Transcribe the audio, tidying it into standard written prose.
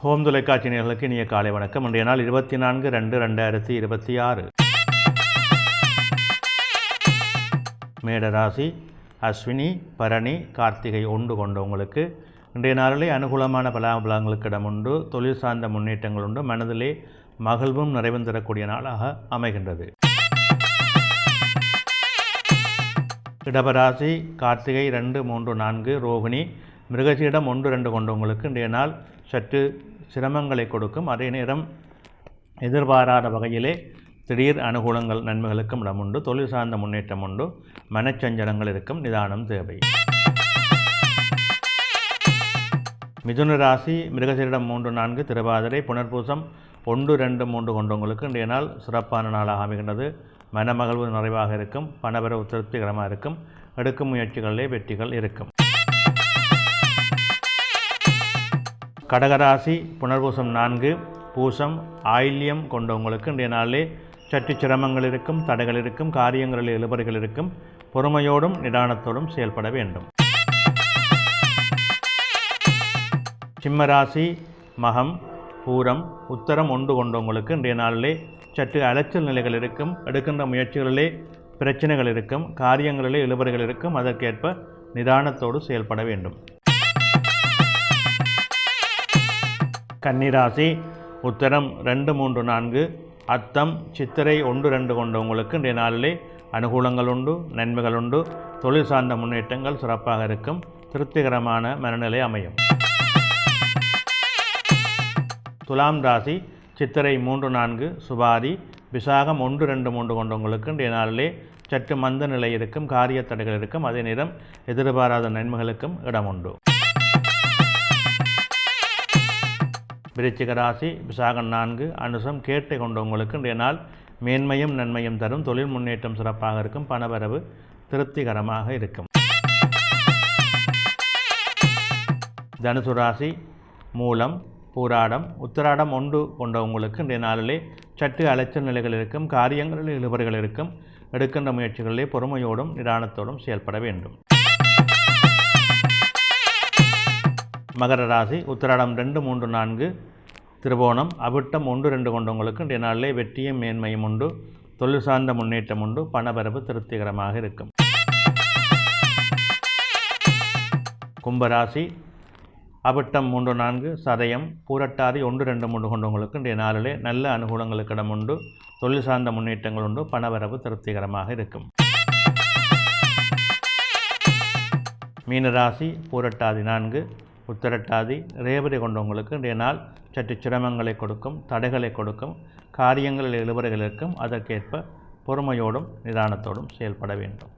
Home தொலைக்காட்சி நேயர்களுக்கு இனிய காலை வணக்கம். இன்றைய நாள் 24/2/2026. மேடராசி, அஸ்வினி, பரணி, கார்த்திகை ஒன்று கொண்டவங்களுக்கு இன்றைய நாளிலே அனுகூலமான பலாபலங்களுக்கு இடம் உண்டு. தொழில் சார்ந்த முன்னேற்றங்கள் உண்டு. மனதிலே மகிழ்வும் நிறைவும் தரக்கூடிய நாளாக அமைகின்றது. இடபராசி, கார்த்திகை 2, 3, 4, ரோகிணி, மிருகசீடம் 1, 2 கொண்டவங்களுக்கு இன்றைய நாள் சற்று சிரமங்களை கொடுக்கும். அதே நேரம் எதிர்பாராத வகையிலே திடீர் அனுகூலங்கள் நன்மைகளுக்கும் இடம் உண்டு. தொழில் சார்ந்த முன்னேற்றம் உண்டு. மனச்சஞ்சலங்கள் இருக்கும். நிதானம் தேவை. மிதுன ராசி, மிருகசீரிடம் 3, 4, திருவாதிரை, புனர்பூசம் 1, 2, 3 கொண்டவங்களுக்கு இன்றைய நாள் சிறப்பான நாளாக அமைகின்றது. மனமகிழ்வு நிறைவாக இருக்கும். பணவரவு திருப்திகரமாக இருக்கும். எடுக்கும் முயற்சிகளிலே வெற்றிகள் இருக்கும். கடகராசி, புனர்பூசம் 4, பூசம், ஆயில்யம் கொண்டவங்களுக்கு இன்றைய நாளிலே சற்று சிரமங்கள் இருக்கும். தடைகள் இருக்கும். காரியங்களில் இழுபறிகள் இருக்கும். பொறுமையோடும் நிதானத்தோடும் செயல்பட வேண்டும். சிம்மராசி, மகம், பூரம், உத்தரம் 1 கொண்டவங்களுக்கு இன்றைய நாளிலே சற்று அலைச்சல் நிலைகள் இருக்கும். எடுக்கின்ற முயற்சிகளிலே பிரச்சனைகள் இருக்கும். காரியங்களிலே இழுபறிகள் இருக்கும். அதற்கேற்ப நிதானத்தோடு செயல்பட வேண்டும். கன்னிராசி, உத்தரம் 2, 3, 4, அத்தம், சித்திரை 1, 2 கொண்டவங்களுக்கு இன்றைய நாளிலே அனுகூலங்கள் உண்டு. நன்மைகள் உண்டு. தொழில் சார்ந்த முன்னேற்றங்கள் சிறப்பாக இருக்கும். திருப்திகரமான மனநிலை அமையும். துலாம் ராசி, சித்திரை 3, 4, சுபாரி, விசாகம் 1, 2, 3 கொண்டவங்களுக்கு இன்றைய நாளிலே சற்று மந்த நிலை இருக்கும். காரிய தடைகள் இருக்கும். அதே நேரம் எதிர்பாராத நன்மைகளுக்கும் இடம் உண்டு. விருச்சிக ராசி, விசாகம் 4, அனுசம், கேட்டை கொண்டவங்களுக்கு இன்றைய நாள் மேன்மையும் நன்மையும் தரும். தொழில் முன்னேற்றம் சிறப்பாக இருக்கும். பணவரவு திருப்திகரமாக இருக்கும். தனுசு ராசி, மூலம், பூராடம், உத்திராடம் 1 கொண்டவங்களுக்கு இன்றைய நாளிலே சற்று அலைச்சல் நிலைகள் இருக்கும். காரியங்களில் இழுபறிகள் இருக்கும். எடுக்கின்ற முயற்சிகளிலே பொறுமையோடும் நிதானத்தோடும் செயல்பட வேண்டும். மகர ராசி, உத்திராடம் 2, 3, 4, திருவோணம், அவிட்டம் 1, 2 கொண்டவங்களுக்கு இன்றைய நாளிலே வெற்றியும் மேன்மையும் உண்டு. தொழில் சார்ந்த முன்னேற்றம் உண்டு. பணவரவு திருப்திகரமாக இருக்கும். கும்பராசி, அவிட்டம் 3, 4, சதயம், பூரட்டாதி 1, 2, 3 கொண்டவங்களுக்கு இன்றைய நாளிலே நல்ல அனுகூலங்களுக்கு இடம் உண்டு. தொழில் சார்ந்த முன்னேற்றங்கள் உண்டு. பணவரவு திருப்திகரமாக இருக்கும். மீனராசி, பூரட்டாதி 4, உத்திரட்டாதி, ரேவதி கொண்டவங்களுக்கு இன்றைய நாள் சற்று சிரமங்களை கொடுக்கும். தடைகளை கொடுக்கும். காரியங்களில் இழுபறிகள் இருக்கும். அதற்கேற்ப பொறுமையோடும் நிதானத்தோடும் செயல்பட வேண்டும்.